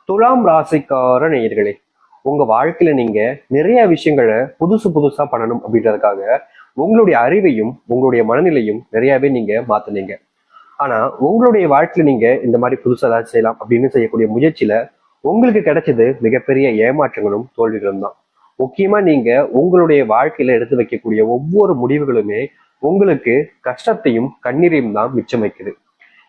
துலாம் ராசிக்கார நேயர்களே, உங்க வாழ்க்கையில நீங்க நிறைய விஷயங்களை புதுசு புதுசா பண்ணணும் அப்படின்றதுக்காக உங்களுடைய அறிவையும் உங்களுடைய மனநிலையும் நிறையவே நீங்க மாத்துனீங்க. ஆனா உங்களுடைய வாழ்க்கையில நீங்க இந்த மாதிரி புதுசா ஏதாவது செய்யலாம் அப்படின்னு செய்யக்கூடிய முயற்சியில உங்களுக்கு கிடைச்சது மிகப்பெரிய ஏமாற்றங்களும் தோல்விகளும் தான். முக்கியமா நீங்க உங்களுடைய வாழ்க்கையில எடுத்து வைக்கக்கூடிய ஒவ்வொரு முடிவுகளுமே உங்களுக்கு கஷ்டத்தையும் கண்ணீரையும் தான் மிச்சம் வைக்குது.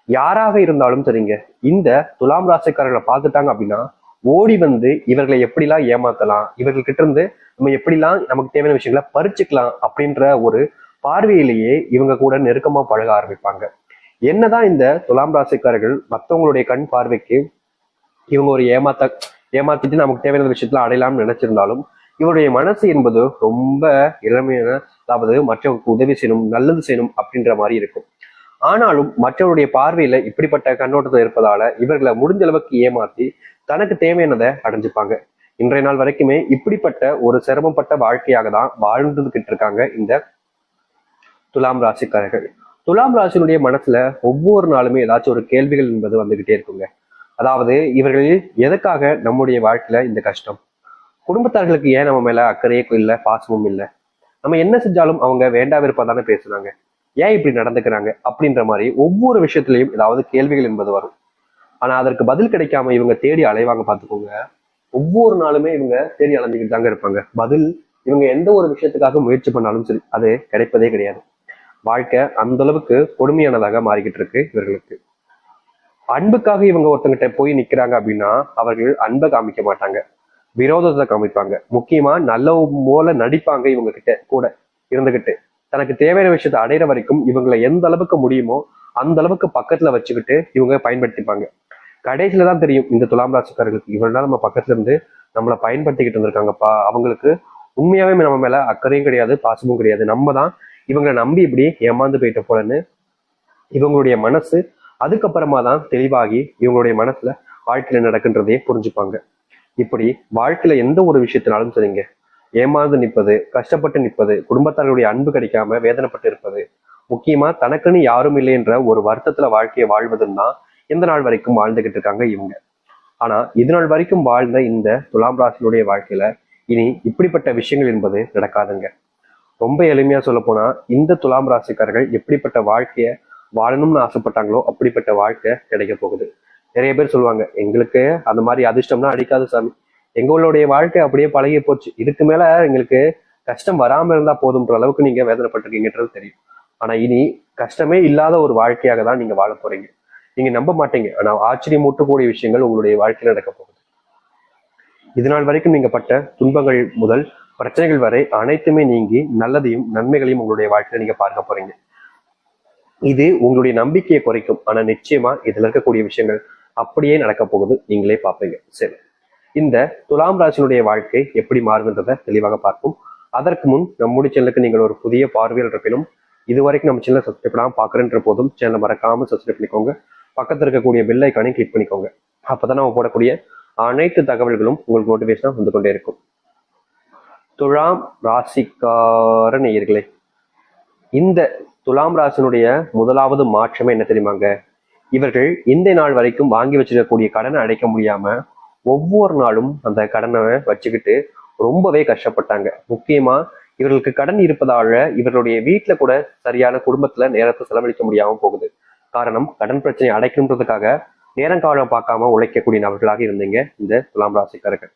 யாராக இருந்தாலும் சரிங்க, இந்த துலாம் ராசிக்காரர்களை பார்த்துட்டாங்க அப்படின்னா ஓடி வந்து இவர்களை எப்படிலாம் ஏமாத்தலாம், இவர்கள் கிட்ட இருந்து நம்ம எப்படிலாம் நமக்கு தேவையான விஷயங்களை பறிச்சுக்கலாம் அப்படின்ற ஒரு பார்வையிலேயே இவங்க கூட நெருக்கமா பழக ஆரம்பிப்பாங்க. என்னதான் இந்த துலாம் ராசிக்காரர்கள் மற்றவங்களுடைய கண் பார்வைக்கு இவங்க ஒரு ஏமாத்திட்டு நமக்கு தேவையான விஷயத்துல அடையலாம்னு நினைச்சிருந்தாலும் இவருடைய மனசு என்பது ரொம்ப இளமையான, அதாவது மற்றவங்களுக்கு உதவி செய்யணும், நல்லது செய்யணும் அப்படின்ற மாதிரி இருக்கும். ஆனாலும் மற்றவருடைய பார்வையில இப்படிப்பட்ட கண்ணோட்டத்தில் இருப்பதால இவர்களை முடிஞ்ச அளவுக்கு ஏமாத்தி தனக்கு தேவையானதை அடைஞ்சுப்பாங்க. இன்றைய நாள் வரைக்குமே இப்படிப்பட்ட ஒரு சிரமப்பட்ட வாழ்க்கையாக தான் வாழ்ந்துகிட்டு இருக்காங்க இந்த துலாம் ராசிக்காரர்கள். துலாம் ராசியினுடைய மனசுல ஒவ்வொரு நாளுமே ஏதாச்சும் ஒரு கேள்விகள் என்பது வந்துகிட்டே இருக்குங்க. அதாவது இவர்கள் எதுக்காக நம்முடைய வாழ்க்கையில இந்த கஷ்டம், குடும்பத்தார்களுக்கு ஏன் நம்ம மேல அக்கறையே இல்லை, பாசமும் இல்லை, நம்ம என்ன செஞ்சாலும் அவங்க வேண்டா விருப்பம் பேசுறாங்க, ஏன் இப்படி நடந்துக்கிறாங்க அப்படின்ற மாதிரி ஒவ்வொரு விஷயத்திலையும் ஏதாவது கேள்விகள் என்பது வரும். ஆனா அதற்கு பதில் கிடைக்காம இவங்க தேடி அலைவாங்க பாத்துக்கோங்க. ஒவ்வொரு நாளுமே இவங்க தேடி அலைஞ்சுக்கிட்டு தாங்க இருப்பாங்க. பதில் இவங்க எந்த ஒரு விஷயத்துக்காக முயற்சி பண்ணாலும் சரி அது கிடைப்பதே கிடையாது. வாழ்க்கை அந்த அளவுக்கு கொடுமையானதாக மாறிக்கிட்டு இருக்கு இவர்களுக்கு. அன்புக்காக இவங்க ஒருத்தங்கிட்ட போய் நிக்கிறாங்க அப்படின்னா அவர்கள் அன்பை காமிக்க மாட்டாங்க, விரோதத்தை காமிப்பாங்க. முக்கியமா நல்ல போல நடிப்பாங்க. இவங்க கிட்ட கூட இருந்துகிட்டு தனக்கு தேவையான விஷயத்தை அடையிற வரைக்கும் இவங்களை எந்த அளவுக்கு முடியுமோ அந்த அளவுக்கு பக்கத்துல வச்சுக்கிட்டு இவங்க பயன்படுத்திப்பாங்க. கடைசியில தான் தெரியும் இந்த துலாம் ராசிக்காரர்களுக்கு இவ்வளவு நாள் நம்ம பக்கத்துல இருந்து நம்மளை பயன்படுத்திக்கிட்டு இருந்திருக்காங்கப்பா, அவங்களுக்கு உண்மையாவே நம்ம மேல அக்கறையும் கிடையாது, பாசமும் கிடையாது, நம்ம தான் இவங்களை நம்பி இப்படி ஏமாந்து போயிட்ட போலன்னு இவங்களுடைய மனசு அதுக்கப்புறமா தான் தெளிவாகி இவங்களுடைய மனசுல வாழ்க்கையில நடக்குன்றதையே புரிஞ்சுப்பாங்க. இப்படி வாழ்க்கையில எந்த ஒரு விஷயத்தினாலும் சரிங்க, ஏமாந்து நிற்பது, கஷ்டப்பட்டு நிற்பது, குடும்பத்தார்களுடைய அன்பு கிடைக்காம வேதனைப்பட்டு இருப்பது, முக்கியமா தனக்குன்னு யாரும் இல்லை என்ற ஒரு வருத்தத்துல வாழ்க்கையை வாழ்வதுன்னு தான் எந்த நாள் வரைக்கும் வாழ்ந்துகிட்டு இருக்காங்க இவங்க. ஆனா இது நாள் வரைக்கும் வாழ்ந்த இந்த துலாம் ராசியினுடைய வாழ்க்கையில இனி இப்படிப்பட்ட விஷயங்கள் என்பது நடக்காதுங்க. ரொம்ப எளிமையா சொல்ல போனா இந்த துலாம் ராசிக்காரர்கள் எப்படிப்பட்ட வாழ்க்கைய வாழணும்னு ஆசைப்பட்டாங்களோ அப்படிப்பட்ட வாழ்க்கை கிடைக்க போகுது. நிறைய பேர் சொல்லுவாங்க, எங்களுக்கு அந்த மாதிரி அதிர்ஷ்டம்னா அடிக்காது சாமி, எங்களுடைய வாழ்க்கை அப்படியே பழகி போச்சு, இதுக்கு மேல எங்களுக்கு கஷ்டம் வராம இருந்தா போதும்ன்ற அளவுக்கு நீங்க வேதனைப்பட்டிருக்கீங்கன்றது தெரியும். ஆனா இனி கஷ்டமே இல்லாத ஒரு வாழ்க்கையாக தான் நீங்க வாழ போறீங்க. நீங்க நம்ப மாட்டீங்க, ஆனா ஆச்சரியமூட்டக்கூடிய விஷயங்கள் உங்களுடைய வாழ்க்கையில நடக்க போகுது. இது நாள் வரைக்கும் நீங்க பட்ட துன்பங்கள் முதல் பிரச்சனைகள் வரை அனைத்துமே நீங்கி நல்லதையும் நன்மைகளையும் உங்களுடைய வாழ்க்கையில நீங்க பார்க்க போறீங்க. இது உங்களுடைய நம்பிக்கையை குறைக்கும், ஆனா நிச்சயமா இதுல இருக்கக்கூடிய விஷயங்கள் அப்படியே நடக்க போகுது, நீங்களே பார்ப்பீங்க. சரி, இந்த துலாம் ராசியினுடைய வாழ்க்கை எப்படி மாறுகின்றத தெளிவாக பார்ப்போம். அதற்கு முன் நம்முடைய சேனலுக்கு நீங்கள் ஒரு புதிய பார்வையில் இருப்பினும் இது வரைக்கும் நம்ம சேனலை சப்ஸ்கிரைப் பண்ணாம பாக்குறேன்ற போதும் சேனலை மறக்காம சப்ஸ்கிரைப் பண்ணிக்கோங்க. பக்கத்துல இருக்கக்கூடிய பெல் ஐக்கானையும் கிளிக் பண்ணிக்கோங்க. அப்பதான் நம்ம போடக்கூடிய அனைத்து தகவல்களும் உங்களுக்கு நோட்டிபிகேஷனா வந்து கொண்டே இருக்கும். துலாம் ராசிக்கார நேயர்களே, இந்த துலாம் ராசினுடைய முதலாவது மாற்றமே என்ன தெரியுமாங்க? இவர்கள் இந்த நாள் வரைக்கும் வாங்கி வச்சிருக்கக்கூடிய கடனை அடைக்க முடியாம ஒவ்வொரு நாளும் அந்த கடனை வச்சுக்கிட்டு ரொம்பவே கஷ்டப்பட்டாங்க. முக்கியமா இவர்களுக்கு கடன் இருப்பதால இவர்களுடைய வீட்டுல கூட சரியான குடும்பத்துல நேரத்தை செலவழிக்க முடியாம போகுது. காரணம், கடன் பிரச்சனை அடைக்கணுன்றதுக்காக நேரங்காலம் பார்க்காம உழைக்கக்கூடிய நபர்களாக இருந்தீங்க இந்த துலாம் ராசிக்காரர்கள்.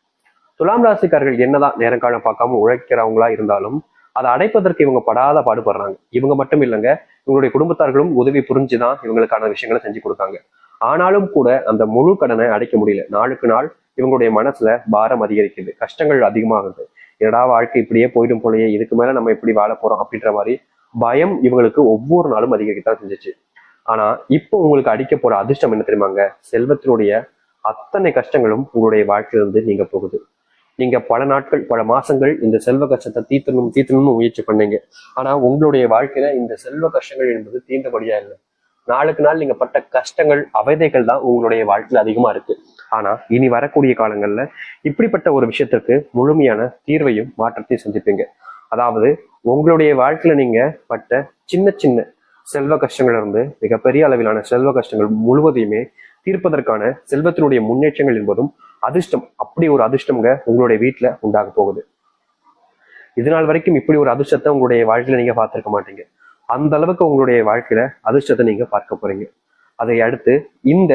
துலாம் ராசிக்காரர்கள் என்னதான் நேரங்காலம் பார்க்காம உழைக்கிறவங்களா இருந்தாலும் அதை அடைப்பதற்கு இவங்க படாத பாடுபடுறாங்க. இவங்க மட்டும் இல்லைங்க, இவங்களுடைய குடும்பத்தார்களும் உதவி புரிஞ்சுதான் இவங்களுக்கான விஷயங்களை செஞ்சு கொடுத்தாங்க. ஆனாலும் கூட அந்த முழு கடனை அடைக்க முடியல. நாளுக்கு நாள் இவங்களுடைய மனசுல பாரம் அதிகரிக்குது, கஷ்டங்கள் அதிகமாகுது. என்னடா வாழ்க்கை இப்படியே போயிடும் போலயே, இதுக்கு மேல நம்ம எப்படி வாழ போறோம் அப்படின்ற மாதிரி பயம் இவங்களுக்கு ஒவ்வொரு நாளும் அதிகரிக்கத்தான் செஞ்சுச்சு. ஆனா இப்போ உங்களுக்கு அடிக்க போற அதிர்ஷ்டம் என்ன தெரியுமாங்க? செல்வத்தினுடைய அத்தனை கஷ்டங்களும் உங்களுடைய வாழ்க்கையிலிருந்து நீங்க போகுது. நீங்க பல நாட்கள் பல மாசங்கள் இந்த செல்வ கஷ்டத்தை தீர்த்தணும்னு முயற்சி பண்ணீங்க. ஆனா உங்களுடைய வாழ்க்கையில இந்த செல்வ கஷ்டங்கள் என்பது தீர்ந்தபடியா இல்லை. நாளுக்கு நாள் நீங்க பட்ட கஷ்டங்கள் அவதைகள் தான் உங்களுடைய வாழ்க்கையில அதிகமா இருக்கு. ஆனா இனி வரக்கூடிய காலங்கள்ல இப்படிப்பட்ட ஒரு விஷயத்திற்கு முழுமையான தீர்வையும் மாற்றத்தையும் சந்திப்பீங்க. அதாவது உங்களுடைய வாழ்க்கையில நீங்க பட்ட சின்ன சின்ன செல்வ கஷ்டங்கள் இருந்து மிகப்பெரிய அளவிலான செல்வ கஷ்டங்கள் முழுவதையுமே தீர்ப்பதற்கான செல்வத்தினுடைய முன்னேற்றங்கள் என்பதும் அதிர்ஷ்டம், அப்படி ஒரு அதிர்ஷ்டம்ங்க உங்களுடைய வீட்டுல உண்டாக போகுது. இதனால் வரைக்கும் இப்படி ஒரு அதிர்ஷ்டத்தை உங்களுடைய வாழ்க்கையில நீங்க பார்த்திருக்க மாட்டீங்க. அந்த அளவுக்கு உங்களுடைய வாழ்க்கையில அதிர்ஷ்டத்தை நீங்க பார்க்க போறீங்க. அதை அடுத்து இந்த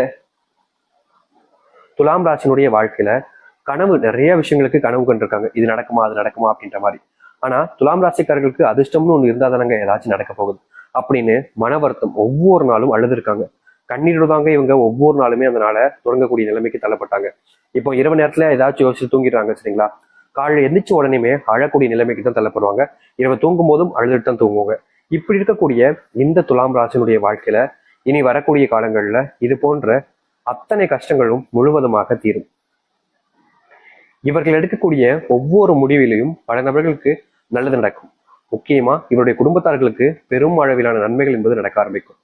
துலாம் ராசினுடைய வாழ்க்கையில கனவு, நிறைய விஷயங்களுக்கு கனவு கண்டிருக்காங்க. இது நடக்குமா அது நடக்குமா அப்படின்ற மாதிரி. ஆனா துலாம் ராசிக்காரர்களுக்கு அதிர்ஷ்டம்னு ஒண்ணு இருந்தா தானங்க ஏதாச்சும் நடக்க போகுது அப்படின்னு மன வருத்தம் ஒவ்வொரு நாளும் அழுதுருக்காங்க. கண்ணீரோடு தாங்க இவங்க ஒவ்வொரு நாளுமே அதனால தொடங்கக்கூடிய நிலைமைக்கு தள்ளப்பட்டாங்க. இப்போ இரவு நேரத்துல ஏதாச்சும் யோசிச்சு தூங்கிடுறாங்க சரிங்களா, காலையில் எந்திரிச்ச உடனேயுமே அழக்கூடிய நிலைமைக்கு தான் தள்ளப்படுவாங்க. இரவு தூங்கும் போதும் அழுதுட்டு தான் தூங்குவாங்க. இப்படி இருக்கக்கூடிய இந்த துலாம் ராசினுடைய வாழ்க்கையில இனி வரக்கூடிய காலங்கள்ல இது போன்ற அத்தனை கஷ்டங்களும் முழுவதுமாக தீரும். இவர்கள் எடுக்கக்கூடிய ஒவ்வொரு முடிவிலையும் பல நபர்களுக்கு நல்லது நடக்கும். முக்கியமா இவருடைய குடும்பத்தார்களுக்கு பெரும் அளவிலான நன்மைகள் என்பது நடக்க ஆரம்பிக்கும்.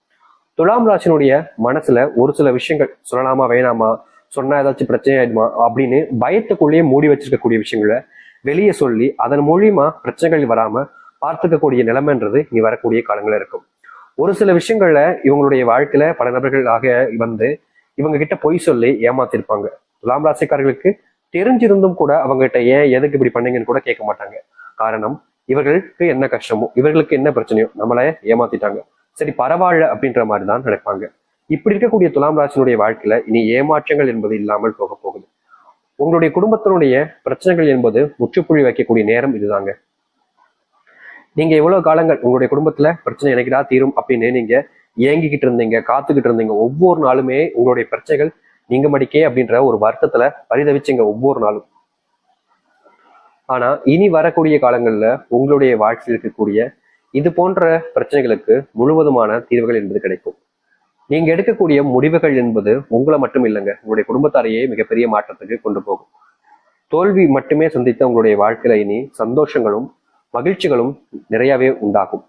துலாம் ராசினுடைய மனசுல ஒரு சில விஷயங்கள் சொல்லலாமா வேணாமா, சொன்னா ஏதாச்சும் பிரச்சனை ஆயிடுமா அப்படின்னு பயத்துக்குள்ளேயே மூடி வச்சிருக்கக்கூடிய விஷயங்களை வெளியே சொல்லி அதன் மூலியமா பிரச்சனைகள் வராம பார்த்துக்கக்கூடிய நிலைமைன்றது இனி வரக்கூடிய காலங்கள் இருக்கும். ஒரு சில விஷயங்கள்ல இவங்களுடைய வாழ்க்கையில பல நபர்களாக வந்து இவங்க கிட்ட பொய் சொல்லி ஏமாத்திருப்பாங்க. துலாம் ராசிக்காரர்களுக்கு தெரிஞ்சிருந்தும் கூட அவங்க கிட்ட ஏன் எதுக்கு இப்படி பண்ணீங்கன்னு கூட கேட்க மாட்டாங்க. காரணம், இவர்களுக்கு என்ன கஷ்டமோ இவர்களுக்கு என்ன பிரச்சனையோ நம்மளை ஏமாத்திட்டாங்க, சரி பரவாயில்ல அப்படின்ற மாதிரி தான் நடப்பாங்க. இப்படி இருக்கக்கூடிய துலாம் ராசினுடைய வாழ்க்கையில இனி ஏமாற்றங்கள் என்பது இல்லாமல் போக போகுது. உங்களுடைய குடும்பத்தினுடைய பிரச்சனைகள் என்பது முற்றுப்புள்ளி வைக்கக்கூடிய நேரம் இதுதாங்க. நீங்க எவ்வளவு காலங்கள் உங்களுடைய குடும்பத்துல பிரச்சனை எனக்குடா தீரும் அப்படின்னு நீங்க ஏங்கிக்கிட்டு இருந்தீங்க, காத்துக்கிட்டு இருந்தீங்க. ஒவ்வொரு நாளுமே உங்களுடைய பிரச்சனைகள் நீங்க மடிக்கே அப்படின்ற ஒரு வருத்தத்துல பரிதவிச்சுங்க ஒவ்வொரு நாளும். ஆனா இனி வரக்கூடிய காலங்கள்ல உங்களுடைய வாழ்க்கையில் இருக்கக்கூடிய இது போன்ற பிரச்சனைகளுக்கு முழுவதுமான தீர்வுகள் என்பது கிடைக்கும். நீங்க எடுக்கக்கூடிய முடிவுகள் என்பது உங்களை மட்டும் இல்லைங்க, உங்களுடைய குடும்பத்தாரையே மிகப்பெரிய மாற்றத்துக்கு கொண்டு போகும். தோல்வி மட்டுமே சந்தித்த உங்களுடைய வாழ்க்கையில இனி சந்தோஷங்களும் மகிழ்ச்சிகளும் நிறையவே உண்டாகும்.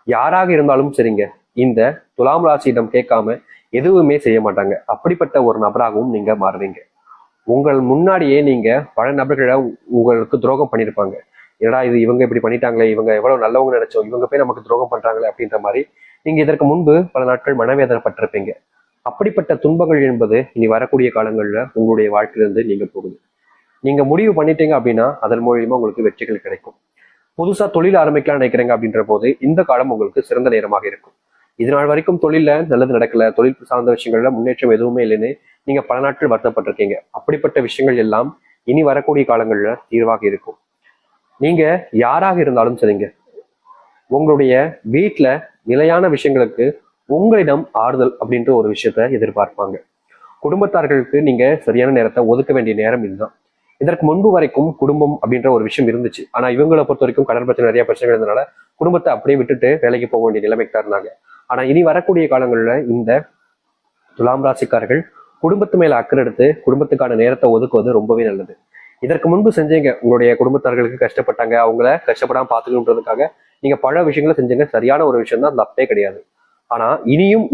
யாராக இருந்தாலும் சரிங்க, இந்த துலாம் ராசியிடம் கேட்காம எதுவுமே செய்ய மாட்டாங்க. அப்படிப்பட்ட ஒரு நபராகவும் நீங்க மாறுவீங்க. உங்கள் முன்னாடியே நீங்க பல நபர்களை உங்களுக்கு துரோகம் பண்ணியிருப்பாங்க. ஏடா இது இவங்க இப்படி பண்ணிட்டாங்களே, இவங்க எவ்வளவு நல்லவங்க நினைச்சோம், இவங்க போய் நமக்கு துரோகம் பண்றாங்களே அப்படின்ற மாதிரி நீங்க இதற்கு முன்பு பல நாட்கள் மனவேதனைப்பட்டிருப்பீங்க. அப்படிப்பட்ட துன்பங்கள் என்பது இனி வரக்கூடிய காலங்கள்ல உங்களுடைய வாழ்க்கையிலிருந்து நீங்க போகுது. நீங்க முடிவு பண்ணிட்டீங்க அப்படின்னா அதன் மூலியமா உங்களுக்கு வெற்றிகள் கிடைக்கும். புதுசா தொழில் ஆரம்பிக்கலாம் நினைக்கிறீங்க அப்படின்ற போது இந்த காலம் உங்களுக்கு சிறந்த நேரமாக இருக்கும். இதனால் வரைக்கும் தொழில நல்லது நடக்கல, தொழில் சார்ந்த விஷயங்கள்ல முன்னேற்றம் எதுவுமே இல்லைன்னு நீங்க பல நாட்கள் வருத்தப்பட்டிருக்கீங்க. அப்படிப்பட்ட விஷயங்கள் எல்லாம் இனி வரக்கூடிய காலங்கள்ல தீர்வாக இருக்கும். நீங்க யாராக இருந்தாலும் சரிங்க, உங்களுடைய வீட்டுல நிலையான விஷயங்களுக்கு உங்களிடம் ஆறுதல் அப்படின்ற ஒரு விஷயத்த எதிர்பார்ப்பாங்க. குடும்பத்தார்களுக்கு நீங்க சரியான நேரத்தை ஒதுக்க வேண்டிய நேரம் இதுதான். இதற்கு முன்பு வரைக்கும் குடும்பம் அப்படின்ற ஒரு விஷயம் இருந்துச்சு. ஆனா இவங்களை பொறுத்த வரைக்கும் கடன் பிரச்சனை, நிறைய பிரச்சனைகள் இருந்தனால குடும்பத்தை அப்படியே விட்டுட்டு வேலைக்கு போக வேண்டிய நிலைமைக்கு தான் இருந்தாங்க. ஆனா இனி வரக்கூடிய காலங்கள்ல இந்த துலாம் ராசிக்காரர்கள் குடும்பத்து மேல அக்கறை எடுத்து குடும்பத்துக்கான நேரத்தை ஒதுக்குவது ரொம்பவே நல்லது. இதற்கு முன்பு செஞ்சீங்க, உங்களுடைய குடும்பத்தார்களுக்கு கஷ்டப்பட்டாங்க, அவங்கள கஷ்டப்படாம பாத்துக்கணுன்றதுக்காக நீங்க பல விஷயங்களை செஞ்சீங்க. சரியான ஒரு விஷயம் தான், தப்பே கிடையாது. ஆனா இனியும்